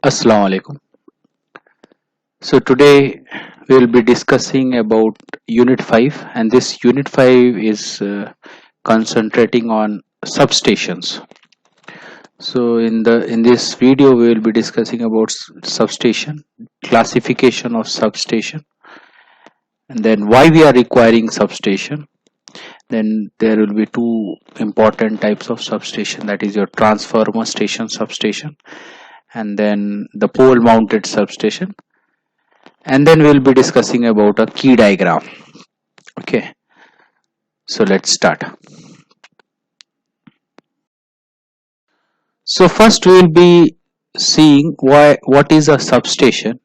Assalamu alaikum. So today we will be discussing about Unit 5, and this Unit 5 is concentrating on substations. So in this video we will be discussing about substation, classification of substation, and then why we are requiring substation. Then there will be two important types of substation, that is your transformer station substation and then the pole mounted substation, and then we'll be discussing about a key diagram. Okay, so let's start. So first we will be seeing what is a substation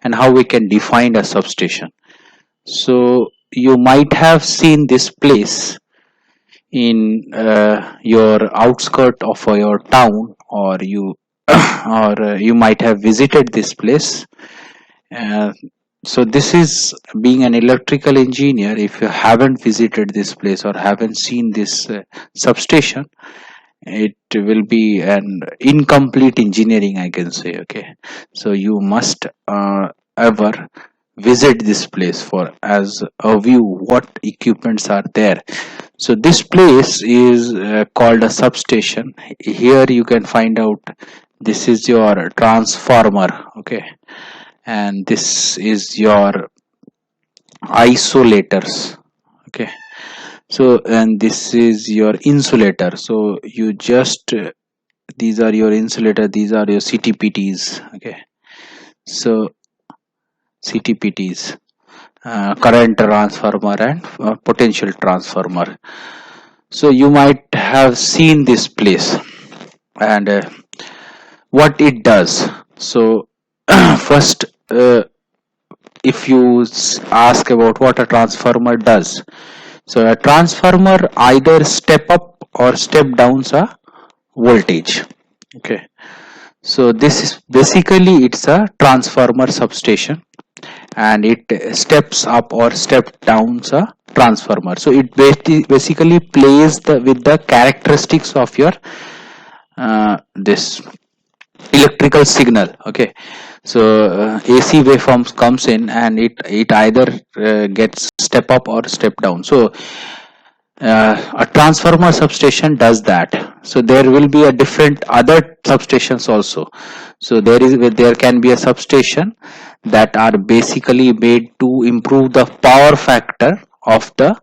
and how we can define a substation. So you might have seen this place in your outskirt of your town, or you or you might have visited this place. uh, so this is, being an electrical engineer, if you haven't visited this place or haven't seen this substation, it will be an incomplete engineering, I can say. Okay, so you must ever visit this place for as a view what equipments are there. So this place is called a substation. Here you can find out, this is your transformer. Okay, and this is your isolators. Okay, so and this is your insulator. So you just these are your insulator, these are your CTPTs. Okay, so CTPTs, current transformer and potential transformer. So you might have seen this place and what it does. So first, if you ask about what a transformer does, so a transformer either step up or step downs a voltage. Okay, so this is basically, it's a transformer substation, and it steps up or step downs a transformer. So it basically plays with the characteristics of your this electrical signal. Okay, so AC waveforms comes in, and it either gets step up or step down. So a transformer substation does that. So there will be a different other substations also. So there can be a substation that are basically made to improve the power factor of the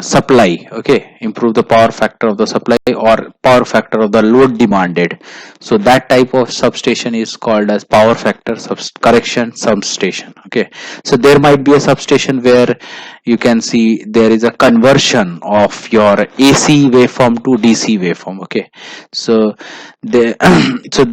supply. Okay, improve the power factor of the supply or power factor of the load demanded. So that type of substation is called as power factor correction substation. Okay, so there might be a substation where you can see there is a conversion of your AC waveform to DC waveform. Okay, so the so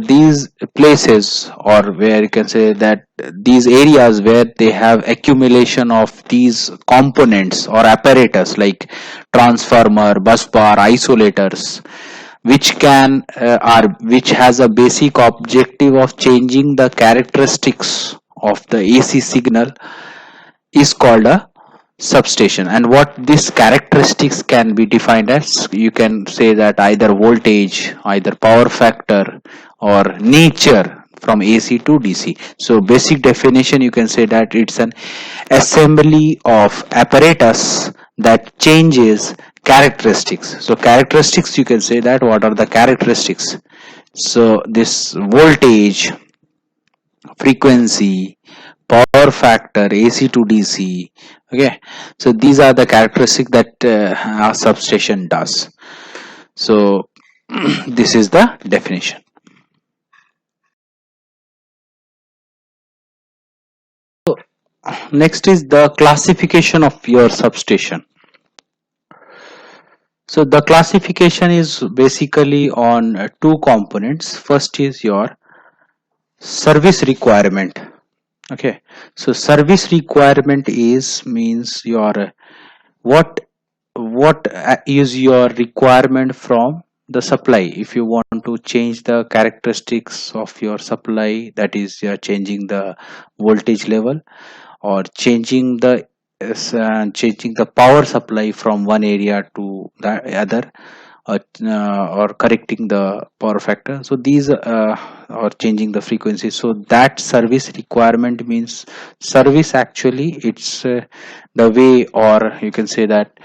these places, or where you can say that these areas where they have accumulation of these components or apparatus like transformer, bus bar, isolators, which has a basic objective of changing the characteristics of the AC signal, is called a substation. And what these characteristics can be defined as, you can say that either voltage, either power factor, or nature from AC to DC. So basic definition, you can say that it's an assembly of apparatus that changes characteristics. So characteristics, you can say that what are the characteristics. So this voltage, frequency, power factor, AC to DC. Okay, so these are the characteristics that a substation does. So this is the definition. So next is the classification of your substation. So the classification is basically on two components. First is your service requirement. Okay, so service requirement means your what is your requirement from the supply. If you want to change the characteristics of your supply, that is, you're changing the voltage level or changing the power supply from one area to the other, or correcting the power factor. So these or changing the frequency. So that service requirement means service, actually it's the way, or you can say that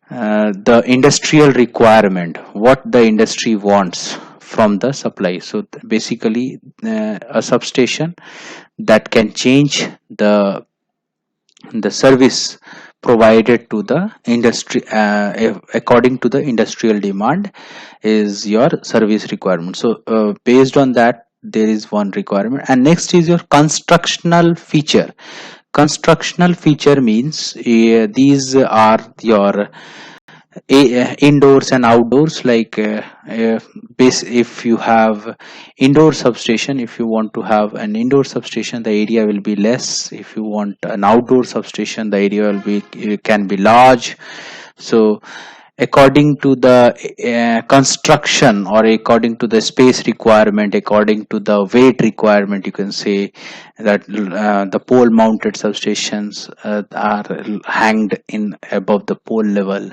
the industrial requirement, what the industry wants from the supply. So basically a substation that can change the service provided to the industry according to the industrial demand is your service requirement. So based on that, there is one requirement. And next is your constructional feature. Constructional feature means these are your indoors and outdoors, like if you have indoor substation, if you want to have an indoor substation, the area will be less. If you want an outdoor substation, the area will be, it can be large. So according to the construction, or according to the space requirement, according to the weight requirement, you can say that the pole mounted substations are hanged in above the pole level.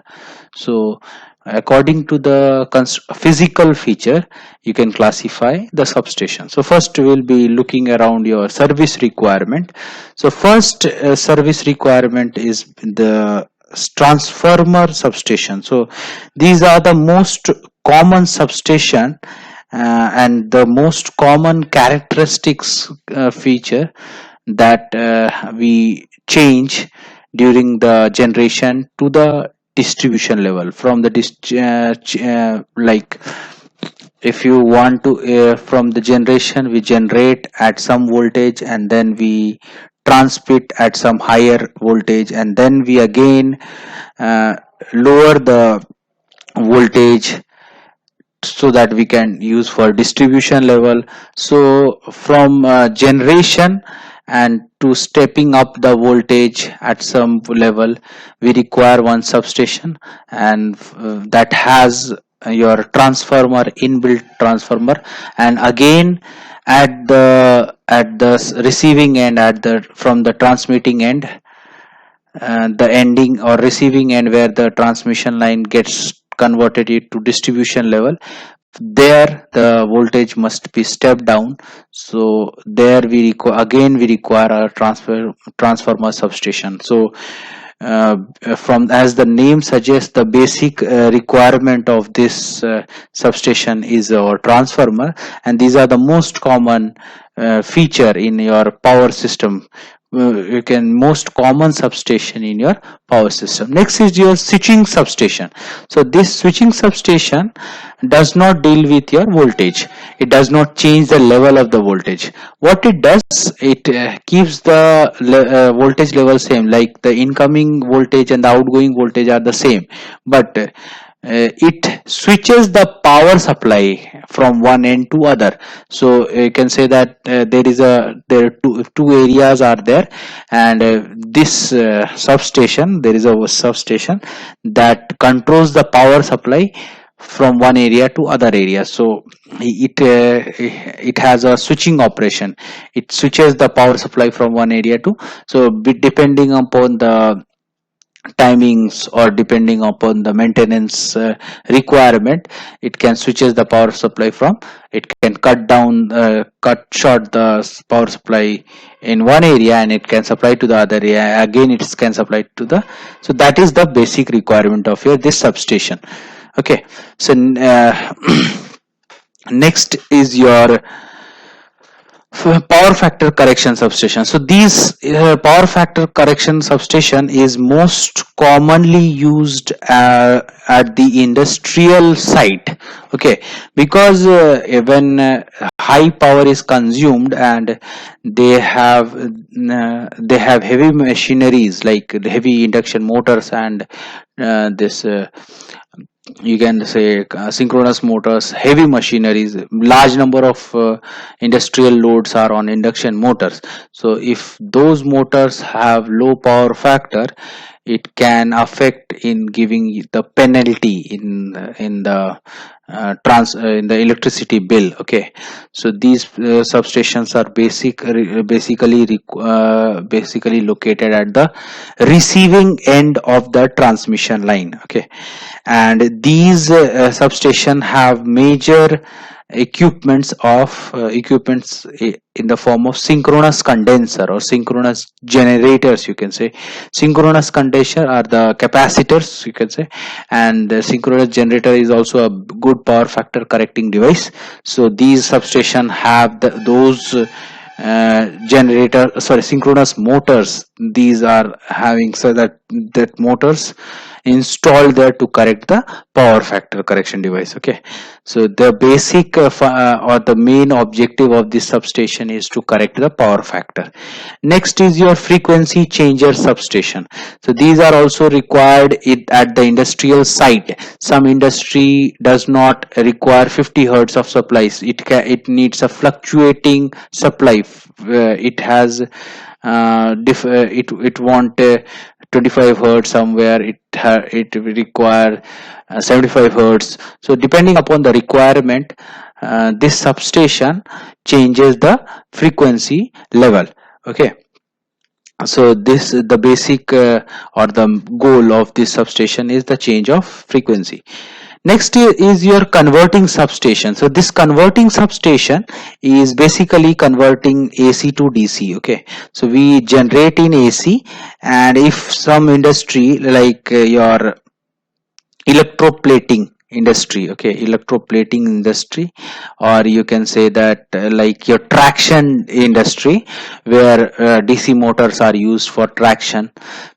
So according to the physical feature, you can classify the substation. So first we will be looking around your service requirement. So first service requirement is the transformer substation. So these are the most common substation and the most common characteristics feature that we change during the generation to the distribution level. From the like if you want to from the generation, we generate at some voltage and then we transmit at some higher voltage, and then we again lower the voltage so that we can use for distribution level. So from generation and to stepping up the voltage at some level, we require one substation, and that has your transformer, inbuilt transformer. And again at the receiving end, at the from the transmitting end, the ending or receiving end where the transmission line gets converted it to distribution level, there the voltage must be stepped down. So there we require a transformer substation. So from, as the name suggests, the basic requirement of this substation is our transformer, and these are the most common feature in your power system. You can most common substation in your power system. Next is your switching substation. So this switching substation does not deal with your voltage. It does not change the level of the voltage. What it does, it keeps the voltage level same, like the incoming voltage and the outgoing voltage are the same, but it switches the power supply from one end to other. So you can say that there are two areas are there, and this substation, there is a substation that controls the power supply from one area to other area. So it has a switching operation. It switches the power supply from one area to, so depending upon the timings or depending upon the maintenance requirement, it can switches the power supply from, it can cut short the power supply in one area and it can supply to the other area, again it can supply to the, so that is the basic requirement of your this substation. Okay, so next is your power factor correction substation. So these power factor correction substation is most commonly used at the industrial site. Okay, because when high power is consumed and they have heavy machineries like heavy induction motors and this you can say synchronous motors, heavy machineries, large number of industrial loads are on induction motors. So if those motors have low power factor, it can affect in giving the penalty in the electricity bill. Okay, so these substations are basically located at the receiving end of the transmission line. Okay, and these substation have major equipments in the form of synchronous condenser or synchronous generators, you can say. Synchronous condenser are the capacitors, you can say, and the synchronous generator is also a good power factor correcting device. So these substation have those synchronous motors. These are having, so that motors installed there to correct the power factor correction device. Okay, so the basic or the main objective of this substation is to correct the power factor. Next is your frequency changer substation. So these are also required at the industrial site. Some industry does not require 50 hertz of supplies. It needs a fluctuating supply. It has it want 25 hertz, somewhere it require 75 hertz. So depending upon the requirement, this substation changes the frequency level. Okay, so this the basic or the goal of this substation is the change of frequency. Next is your converting substation. So this converting substation is basically converting AC to DC. Okay, so we generate in AC, and if some industry like your electroplating industry, okay, electroplating industry, or you can say that like your traction industry, where DC motors are used for traction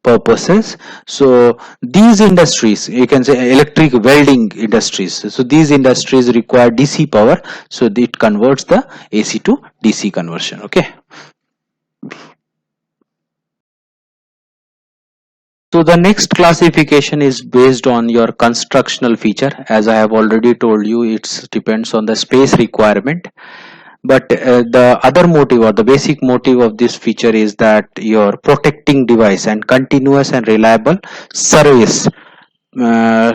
purposes. So these industries, you can say electric welding industries, so these industries require DC power, so it converts the AC to DC conversion. Okay, so the next classification is based on your constructional feature. As I have already told you, it depends on the space requirement. But the other motive or the basic motive of this feature is that your protecting device and continuous and reliable service at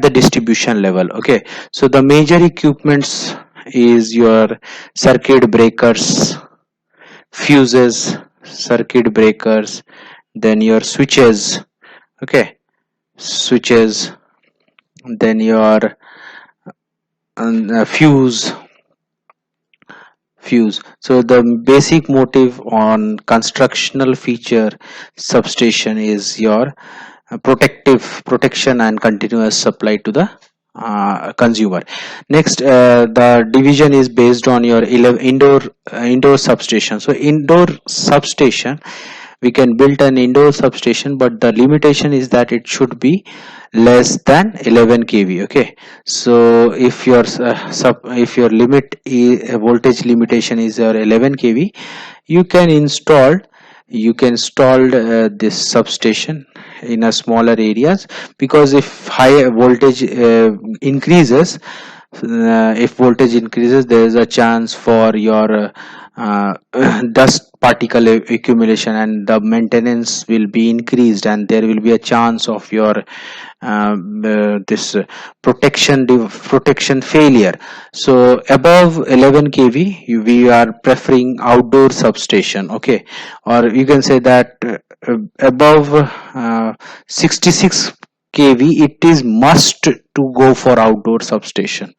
the distribution level. Okay, so the major equipments is your circuit breakers, fuses, circuit breakers, then your switches. Okay, switches, then your fuse. So the basic motive on constructional feature substation is your protection and continuous supply to the consumer. Next, the division is based on your indoor substation. So indoor substation, we can build an indoor substation, but the limitation is that it should be less than 11 kV. Okay, so if your voltage limitation is your 11 kV, you can install this substation in a smaller areas, because if high voltage increases, there is a chance for your dust particle accumulation, and the maintenance will be increased, and there will be a chance of your this protection failure. So above 11 kV we are preferring outdoor substation. Okay, or you can say that above 66 kV it is must to go for outdoor substation.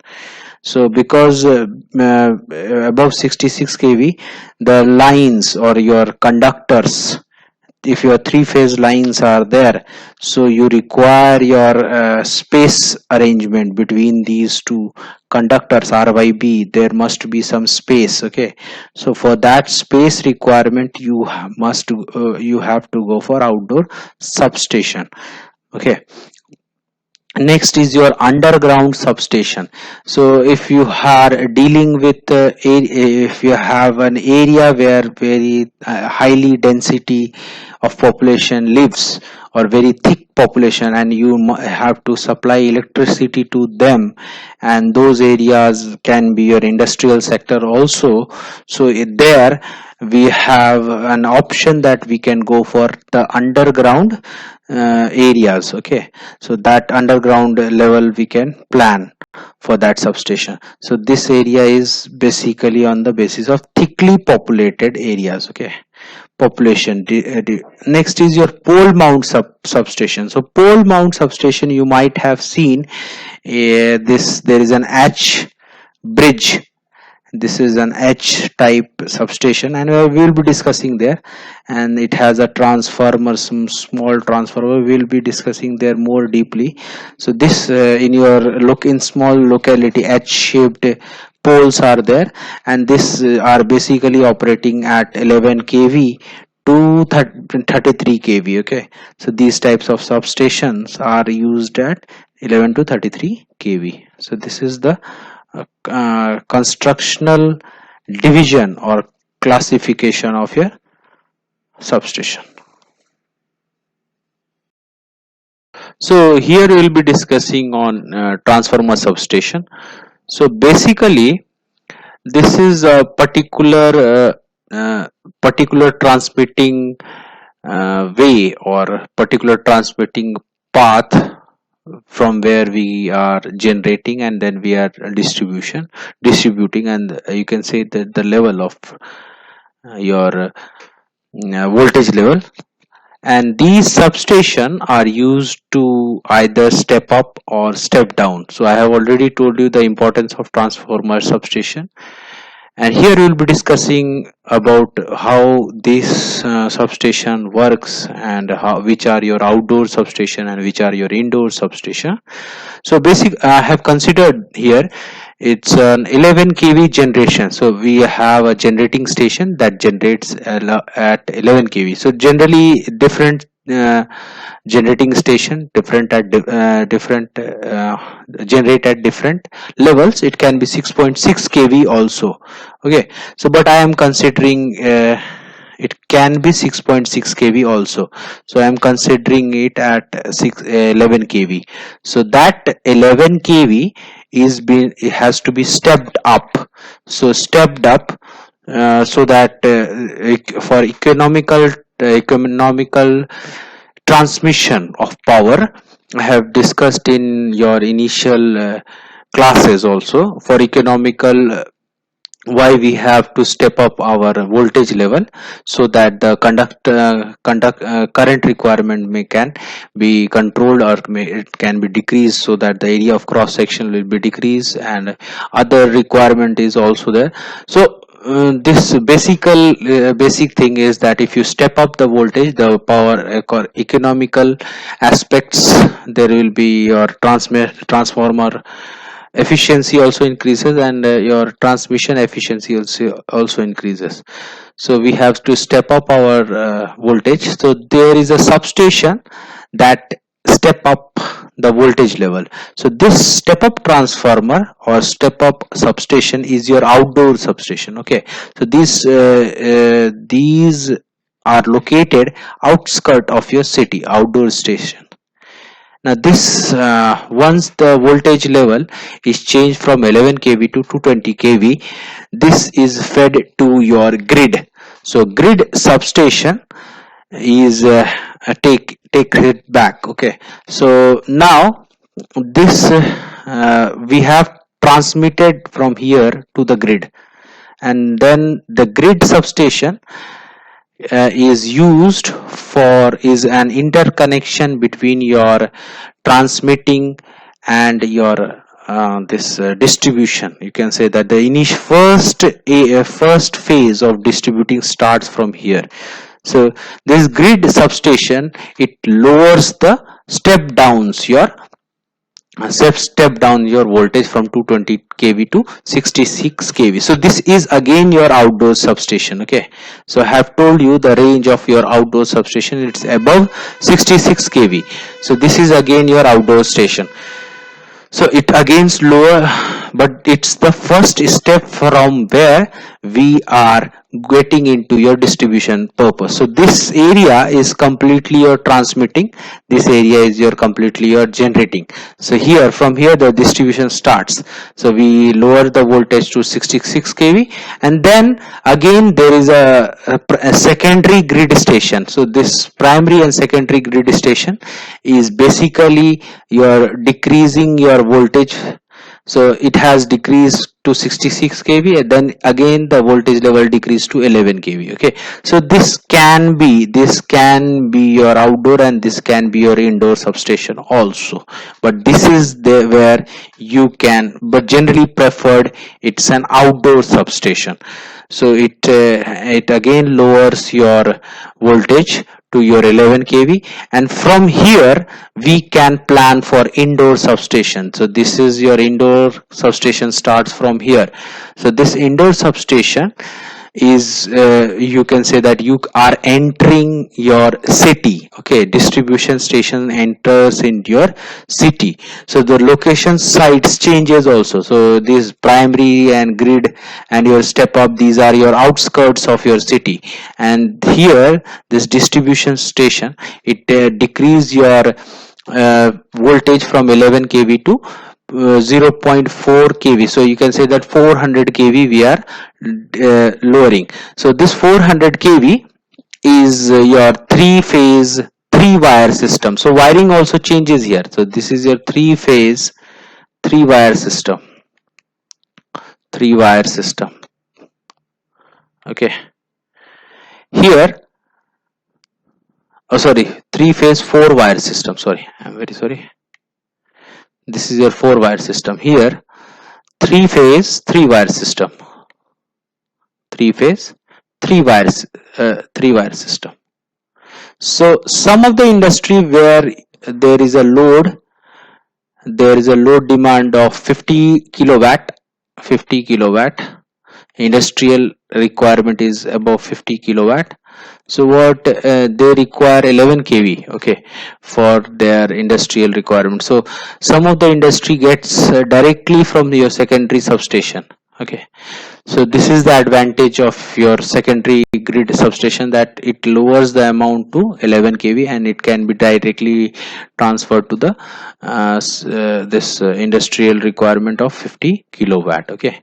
So because above 66 kV, the lines or your conductors, if your three-phase lines are there, so you require your space arrangement between these two conductors RYB. There must be some space. Okay, so for that space requirement, you have to go for outdoor substation. Okay, next is your underground substation. So if you are dealing with if you have an area where very highly density of population lives, or very thick population, and you have to supply electricity to them, and those areas can be your industrial sector also. So there we have an option that we can go for the underground areas. Okay, so that underground level we can plan for that substation. So this area is basically on the basis of thickly populated areas. Okay, population. Next is your pole mount substation. So pole mount substation, you might have seen this, there is an H bridge. This is an H type substation, and we will be discussing there, and it has a transformer, some small transformer. We will be discussing there more deeply. So this in your look, in small locality, H shaped poles are there, and this are basically operating at 11 kV to 33 kV. Okay, so these types of substations are used at 11 to 33 kV. So this is the constructional division or classification of your substation. So here we will be discussing on transformer substation. So basically this is a particular transmitting way or particular transmitting path from where we are generating, and then we are distributing, and you can say that the level of your voltage level. And these substation are used to either step up or step down. So I have already told you the importance of transformer substation, and here we will be discussing about how this substation works, and which are your outdoor substation and which are your indoor substation. So I have considered here, it's an 11 kV generation. So we have a generating station that generates at 11 kV. So generally different generating station different at generate at different levels. It can be 6.6 kV also. Okay, so but I am considering it can be 6.6 kV also, so I am considering it at 11 kV. So that 11 kV it has to be stepped up. So stepped up so that for economical transmission of power. I have discussed in your initial classes also, for economical why we have to step up our voltage level, so that the current requirement can be controlled, or it can be decreased, so that the area of cross section will be decreased, and other requirement is also there. So this basic thing is that if you step up the voltage, the power economical aspects, there will be your transformer efficiency also increases, and your transmission efficiency also increases. So we have to step up our voltage. So there is a substation that step up the voltage level. So this step up transformer or step up substation is your outdoor substation. Okay, so these are located outskirt of your city, outdoor station. Now this once the voltage level is changed from 11 kV to 220 kV, this is fed to your grid. So grid substation is take it back. Okay, so now this we have transmitted from here to the grid, and then the grid substation is used for is an interconnection between your transmitting and your this distribution. You can say that the initial first phase of distributing starts from here. So this grid substation, it lowers the step down your voltage from 220 kV to 66 kV. So this is again your outdoor substation. Okay, so I have told you the range of your outdoor substation, it's above 66 kV. So this is again your outdoor station. So it against lower, but it's the first step from where we are getting into your distribution purpose. So this area is completely your transmitting, this area is your completely your generating. So here, from here the distribution starts. So we lower the voltage to 66 kV, and then again there is a secondary grid station. So this primary and secondary grid station is basically you're decreasing your voltage. So it has decreased to 66 kV, and then again the voltage level decreased to 11 kV. Okay, so this can be your outdoor, and this can be your indoor substation also, but this is the where you can, but generally preferred it's an outdoor substation. So it again lowers your voltage to your 11 kV, and from here we can plan for indoor substation. So this is your indoor substation starts from here. So this indoor substation is you can say that you are entering your city. Okay, distribution station enters into your city. So the location sites changes also. So this primary and grid and your step up, these are your outskirts of your city, and here this distribution station, it decrease your voltage from 11 kV to 0.4 kV. So you can say that 400 kV we are lowering. So this 400 kV is your three phase, three wire system. So wiring also changes here. So this is your three phase, three wire system, three wire system. Okay, here, oh sorry, three phase, four wire system. Sorry, I'm very sorry. This is your four wire system. Here, three phase, three wire system, three phase, three wire system. So some of the industry where there is a load, there is a load demand of 50 kilowatt, 50 kilowatt. Industrial requirement is above 50 kilowatt. So what they require 11 kV, okay, for their industrial requirement. So some of the industry gets directly from your secondary substation. Okay, so this is the advantage of your secondary grid substation, that it lowers the amount to 11 kV, and it can be directly transferred to the this industrial requirement of 50 kilowatt. Okay,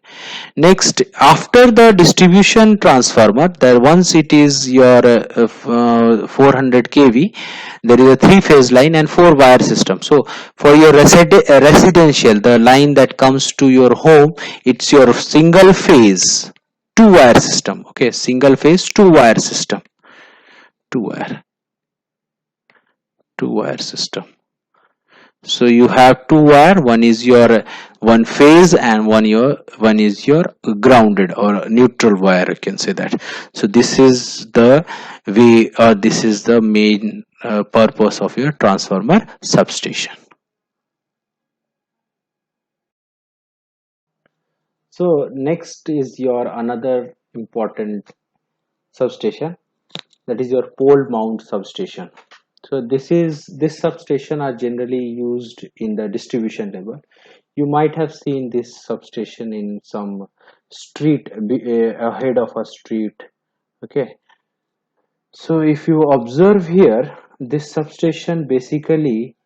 next, after the distribution transformer, there once it is your 400 kV, there is a three phase line and four wire system. So for your residential, the line that comes to your home, it's your single phase two wire system. Okay, single phase two wire system, two wire, two wire system. So you have two wire, one is your one phase, and one is your grounded or neutral wire, you can say that. So this is the way, or this is the main purpose of your transformer substation. So next is your another important substation, that is your pole mount substation. So this substation are generally used in the distribution level. You might have seen this substation in some street, ahead of a street. Okay, so if you observe here, this substation basically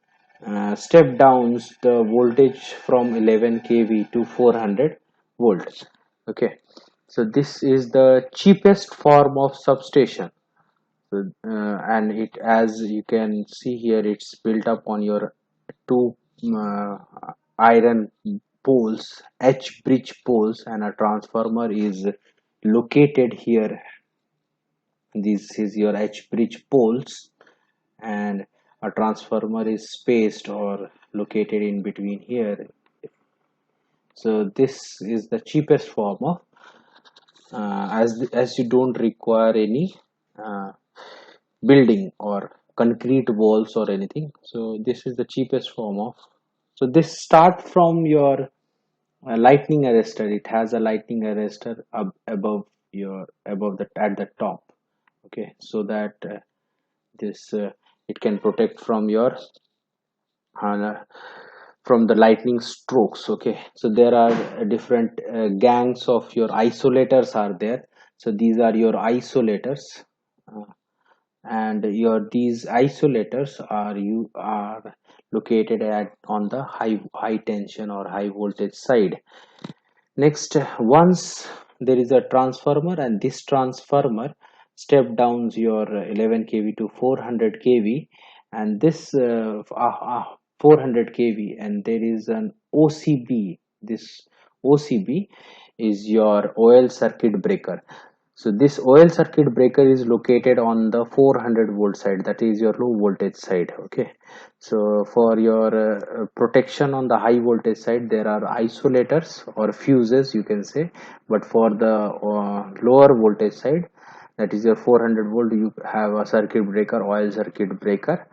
step downs the voltage from 11 kV to 400 volts. Okay, so this is the cheapest form of substation. So, and it, as you can see here, it's built up on your two iron poles, H bridge poles, and a transformer is located here. This is your H bridge poles, and a transformer is spaced or located in between here. So this is the cheapest form of as you don't require any building or concrete walls or anything. So this is the cheapest form of. So this start from your lightning arrestor. It has a lightning arrestor above your, above the, at the top. Okay, so that this it can protect from your uh, from the lightning strokes. Okay, so there are different gangs of your isolators are there. So these are your isolators, uh, and your these isolators are located at on the high tension or high voltage side. Next, once there is a transformer, and this transformer step downs your 11 kV to 400 kV, and this 400 kV, and there is an OCB. This OCB is your OL circuit breaker. So this OL circuit breaker is located on the 400 volt side, that is your low voltage side. Okay, so for your protection on the high voltage side, there are isolators or fuses, you can say, but for the lower voltage side, that is your 400 volt, you have a circuit breaker, OL circuit breaker.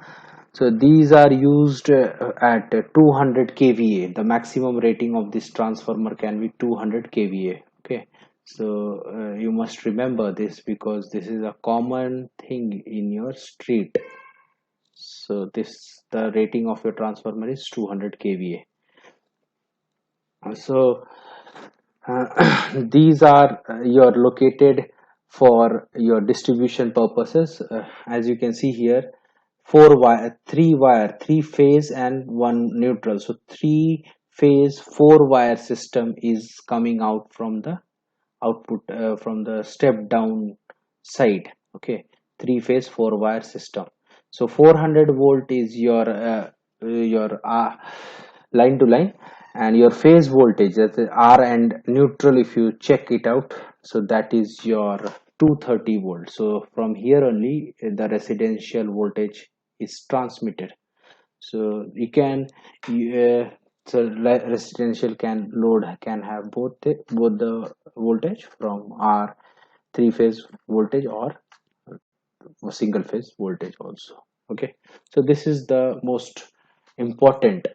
So these are used at 200 kVA. The maximum rating of this transformer can be 200 kVA. Okay, so you must remember this, because this is a common thing in your street. So this, the rating of your transformer is 200 kVA. So these are your located for your distribution purposes. As you can see here, three phase and one neutral. So three phase, four wire system is coming out from the output, from the step down side. Okay, three phase, four wire system. So 400 volt is your line to line, and your phase voltage, that is R and neutral, if you check it out, so that is your 230 volt. So from here only the residential voltage is transmitted. So you can so residential can load can have both the voltage from R three phase voltage or single phase voltage also. Okay, so this is the most important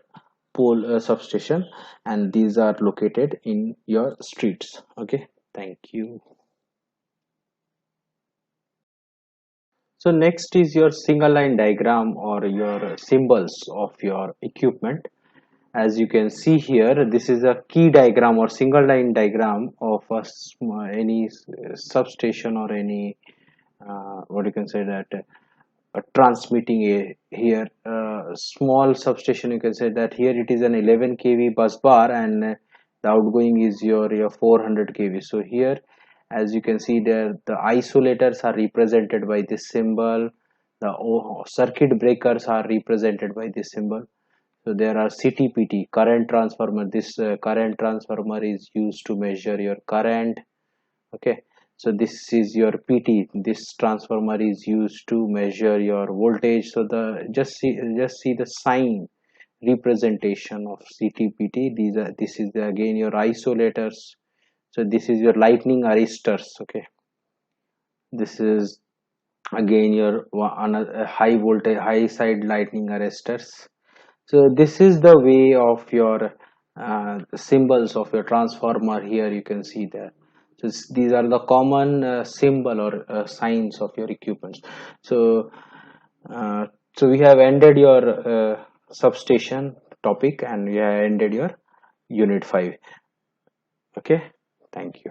pole substation, and these are located in your streets. Okay, thank you. So next is your single line diagram or your symbols of your equipment. As you can see here, this is a key diagram or single line diagram of any substation or any what you can say that transmitting a here small substation. You can say that here it is an 11 kV bus bar, and the outgoing is your 400 kV. So here, as you can see there, the isolators are represented by this symbol, the circuit breakers are represented by this symbol. So there are CTPT, current transformer. This current transformer is used to measure your current. Okay, so this is your PT. This transformer is used to measure your voltage. So the just see the sign representation of CTPT. This is again your isolators. So this is your lightning arresters. Okay, this is again your another high voltage, high side lightning arresters. So this is the way of your symbols of your transformer. Here you can see that. So these are the common symbol or signs of your equipments. So so we have ended your substation topic, and we have ended your unit 5. Okay, thank you.